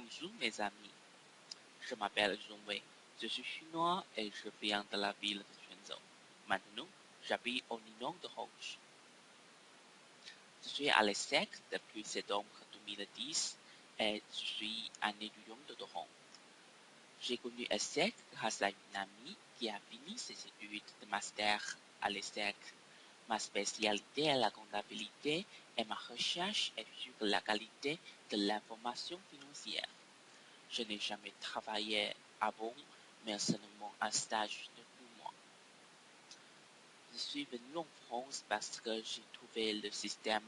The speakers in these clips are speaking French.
Bonjour mes amis, je m'appelle Zhongwei, je suis chinois et je viens de la ville de Quanzhou. Maintenant, j'habite au Nidong de Roche. Je suis à l'ESSEC depuis septembre 2010 et je suis un étudiant de Doron. J'ai connu ESSEC grâce à une amie qui a fini ses études de master à l'ESSEC. Ma spécialité est la comptabilité et ma recherche est sur la qualité de l'information financière. Je n'ai jamais travaillé avant, mais seulement un stage de 2 mois. Je suis venu en France parce que j'ai trouvé le système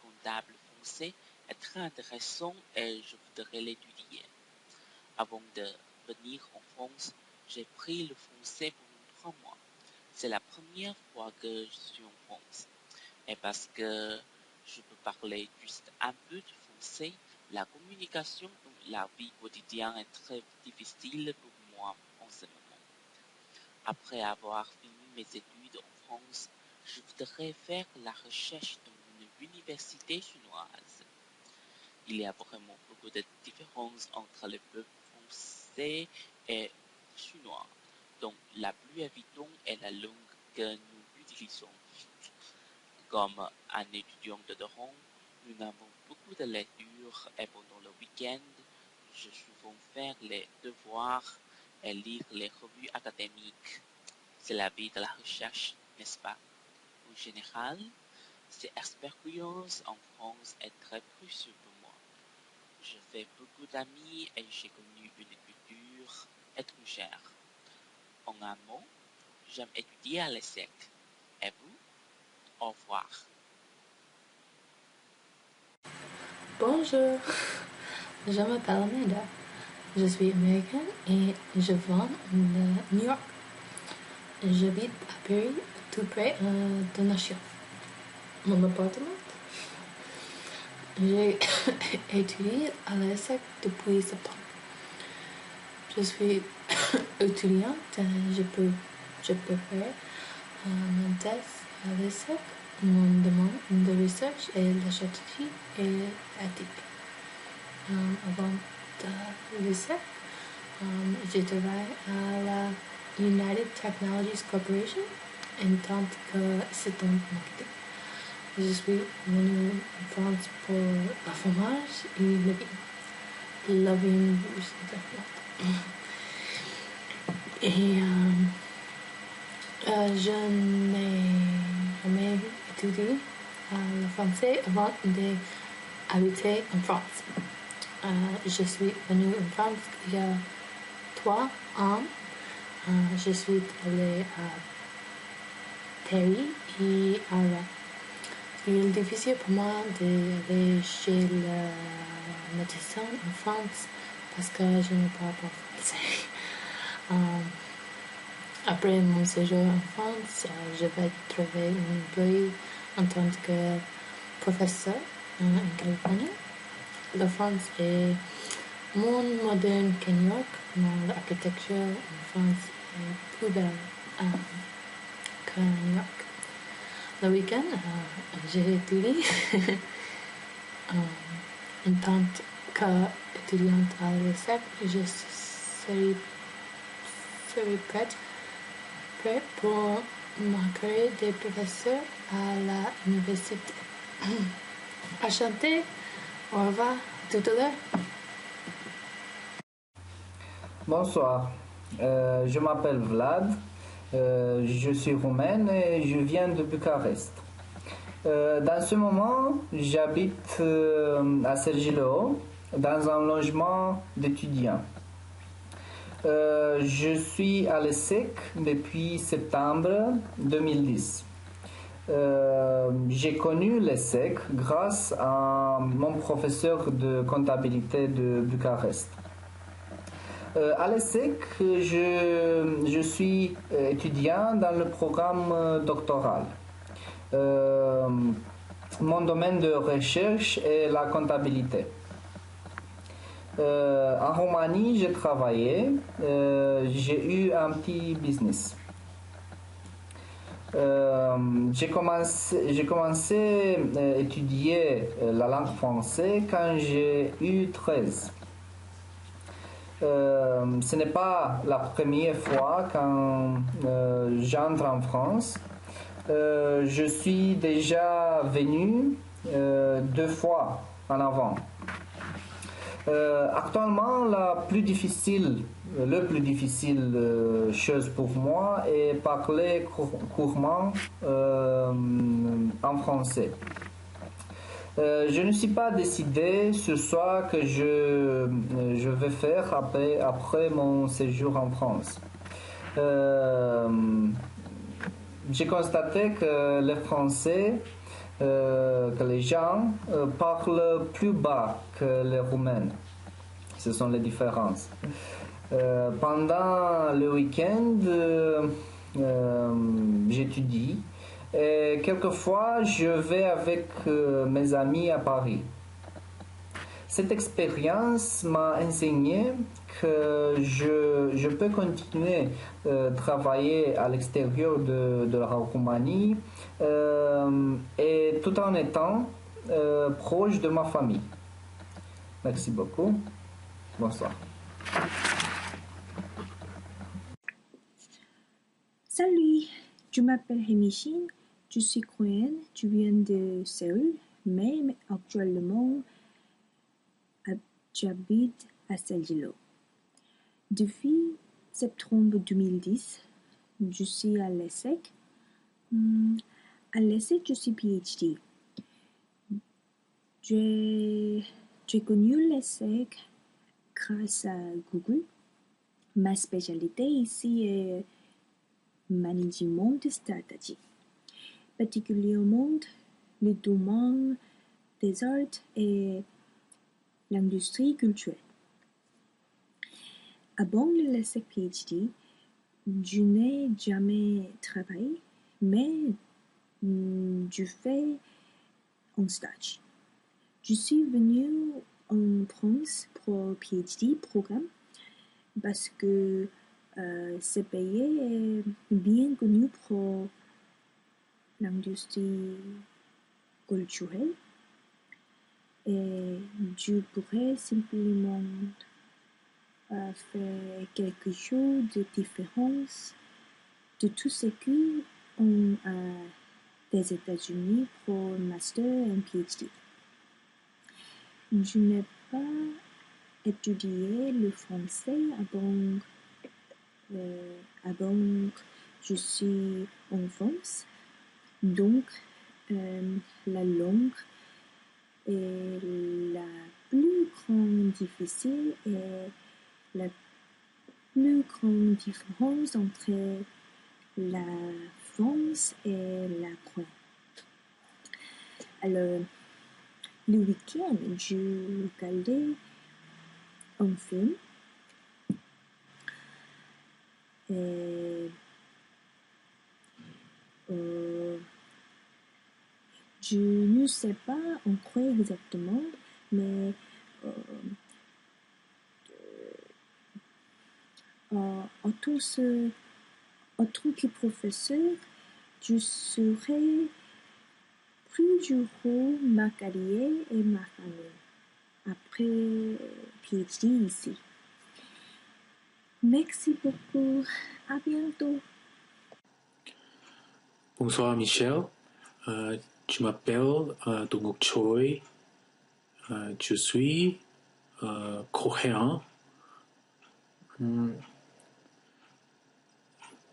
comptable français très intéressant et je voudrais l'étudier. Avant de venir en France, j'ai pris le français pendant 3 mois. C'est la première fois que je suis en France. Et parce que je peux parler juste un peu de français, la communication dans la vie quotidienne est très difficile pour moi en ce moment. Après avoir fini mes études en France, je voudrais faire la recherche dans une université chinoise. Il y a vraiment beaucoup de différences entre le peuple français et chinois, donc la plus évidente est la langue que nous utilisons. Comme un étudiant de Doron, nous avons beaucoup de lectures et pendant le week-end, je souvent faire les devoirs et lire les revues académiques. C'est la vie de la recherche, n'est-ce pas? En général, cette expérience en France est très précieuse pour moi. Je fais beaucoup d'amis et j'ai connu une culture étrangère. En un mot, j'aime étudier à l'ESSEC. Et vous? Au revoir. Bonjour, je m'appelle Amanda. Je suis américaine et je viens de New York. J'habite à Paris, tout près de Nashville. Mon appartement. J'ai étudié à l'ESSEC depuis septembre. Je suis étudiante, je peux faire mon thèse à l'ESSEC. Mon demande de recherche est la stratégie et l'éthique. Avant de l'ESSEC, j'ai travaillé à la United Technologies Corporation en tant qu'assistant marketing. Je suis venue en France pour la fromage et le vin. La vin, et je n'ai jamais étudié le français avant d'habiter en France. Je suis venue en France il y a 3 ans. Je suis allée à Paris et à Rennes. C'est difficile pour moi d'aller chez le médecin en France parce que je ne parle pas français. Après mon séjour en France, je vais trouver un emploi en tant que professeur en Californie. La France est moins moderne que New York, mais l'architecture en France est plus belle que New York. Le week-end, j'ai étudié en tant qu'étudiante à l'ESSEC. Je serai prête pour ma carrière de professeur à l'université. Enchanté, au revoir, tout à l'heure. Bonsoir, je m'appelle Vlad, je suis roumaine et je viens de Bucarest. Dans ce moment, j'habite à Cergy-le-Haut, dans un logement d'étudiants. Je suis à l'ESSEC depuis septembre 2010. J'ai connu l'ESSEC grâce à mon professeur de comptabilité de Bucarest. À l'ESSEC, je suis étudiant dans le programme doctoral. Mon domaine de recherche est la comptabilité. En Roumanie, j'ai travaillé, j'ai eu un petit business. J'ai commencé à étudier la langue française quand j'ai eu 13. ce n'est pas la première fois quand j'entre en France. Je suis déjà venu 2 fois en avant. Actuellement, le plus difficile chose pour moi est parler couramment en français. Je ne suis pas décidé sur ce que je vais faire après mon séjour en France. J'ai constaté que les Français, que les gens parlent plus bas que les Roumains. Ce sont les différences. Pendant le week-end, j'étudie et quelquefois je vais avec mes amis à Paris. Cette expérience m'a enseigné que je peux continuer à travailler à l'extérieur de la Roumanie et tout en étant proche de ma famille. Merci beaucoup. Bonsoir. Salut, je m'appelle Hemichine, je suis coréenne, je viens de Séoul, mais actuellement j'habite à Saint-Gillo. Depuis septembre 2010, je suis à l'ESSEC. À l'ESSEC, je suis PhD. J'ai connu l'ESSEC grâce à Google. Ma spécialité ici est management de stratégie, particulièrement le domaine des arts et l'industrie culturelle. Avant le l'ESSEC PhD, je n'ai jamais travaillé, mais je fais un stage. Je suis venue en France pour PhD programme parce que ce pays est bien connu pour l'industrie culturelle et je pourrais simplement faire quelque chose de différent de tout ce qu'on a des États-Unis pour master et PhD. Je n'ai pas étudié le français avant que je suis en France, donc la langue est la plus grande difficile et la plus grande différence entre la France et la Corée. Alors, le week-end, je regardais un film et je ne sais pas en quoi exactement, mais en tant que professeur, je serai plus heureux ma carrière et ma famille après PhD ici. Merci beaucoup. À bientôt. Bonsoir Michel. Je m'appelle Dongok Choi. Je suis coréen.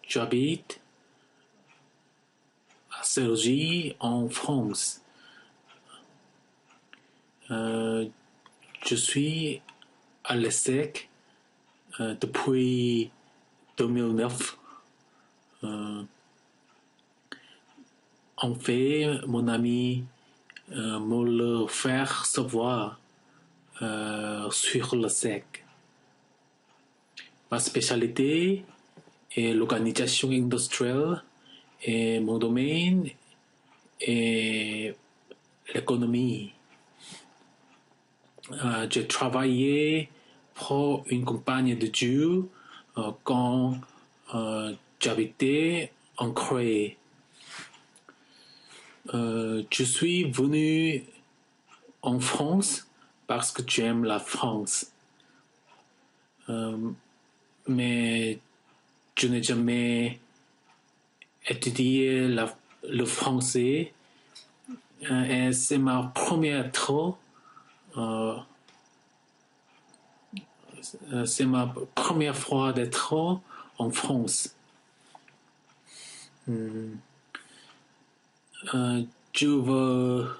J'habite à Cergy en France. Je suis à l'ESSEC depuis 2009. En fait, mon ami me le faire savoir sur le SEC. Ma spécialité est l'organisation industrielle et mon domaine est l'économie. J'ai travaillé pour une compagnie de jeux quand j'habitais en Corée. Je suis venu en France parce que j'aime la France. mais je n'ai jamais étudié le français. Et c'est ma première fois d'être en France. Tu veux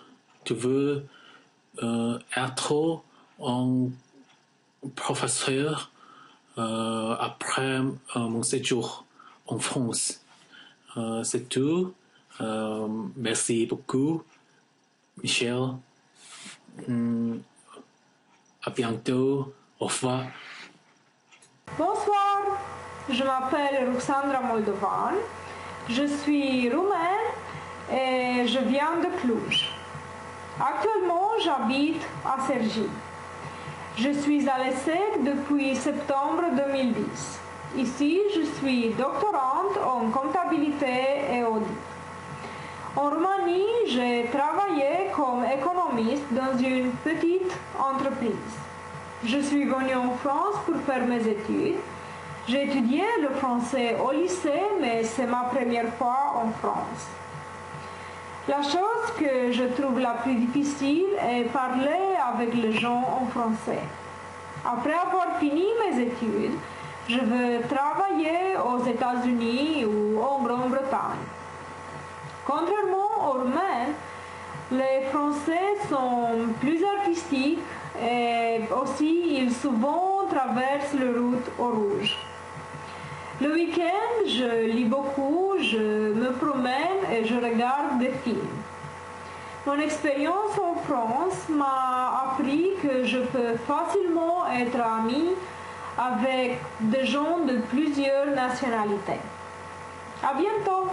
être un professeur après mon séjour en France. C'est tout. Merci beaucoup, Michel. À bientôt. Au revoir. Bonsoir, je m'appelle Ruxandra Moldovan, je suis roumaine et je viens de Cluj. Actuellement, j'habite à Cergy. Je suis à l'ESSEC depuis septembre 2010. Ici, je suis doctorante en comptabilité et audit. En Roumanie, j'ai travaillé comme économiste dans une petite entreprise. Je suis venue en France pour faire mes études. J'ai étudié le français au lycée, mais c'est ma première fois en France. La chose que je trouve la plus difficile est parler avec les gens en français. Après avoir fini mes études, je veux travailler aux États-Unis ou en Grande-Bretagne. Contrairement aux Roumains, les Français sont plus artistiques et aussi ils souvent traversent la route au rouge. Le week-end, je lis beaucoup, je me promène et je regarde des films. Mon expérience en France m'a appris que je peux facilement être amie avec des gens de plusieurs nationalités. À bientôt!